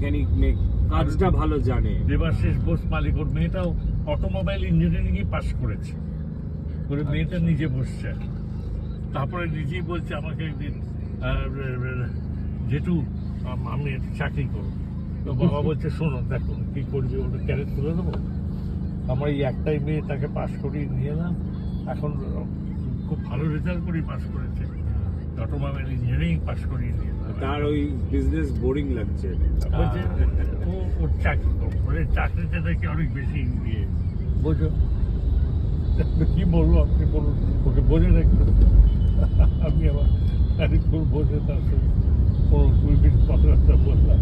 Mechanic কাজটা ভালো জানে। দেবাশিস বোস মালিক, ওর মেয়েটাও অটোমোবাইল ইঞ্জিনিয়ারিং পাস করেছে, ওর মেয়েটা নিজে বসছে। তারপরে নিজেই বলছে আমাকে একদিন যেটু আমি চাকরি করবো। তো বাবা বলছে শোনো দেখো কি করবি, ওটা ক্যারেট তুলে দেবো। আমার এই একটাই মেয়ে, তাকে পাস করিয়ে নিয়ে এলাম, এখন খুব ভালো রেজাল্ট করেই পাস করেছে, অটোমোবাইল ইঞ্জিনিয়ারিং পাস করিয়ে নিয়ে এলাম। তার ওই বিজনেস বোরিং লাগছে। বলছে ওর চাকরি করবো, বলে চাকরিতে নাকি অনেক বেশি দিয়ে বোঝো। কি বলবো আপনি বলুন, ওকে বোঝে রাখতে। আমি আবার খানিক্ষণ বসে তার সঙ্গে কোনো কথাবার্তা বললাম।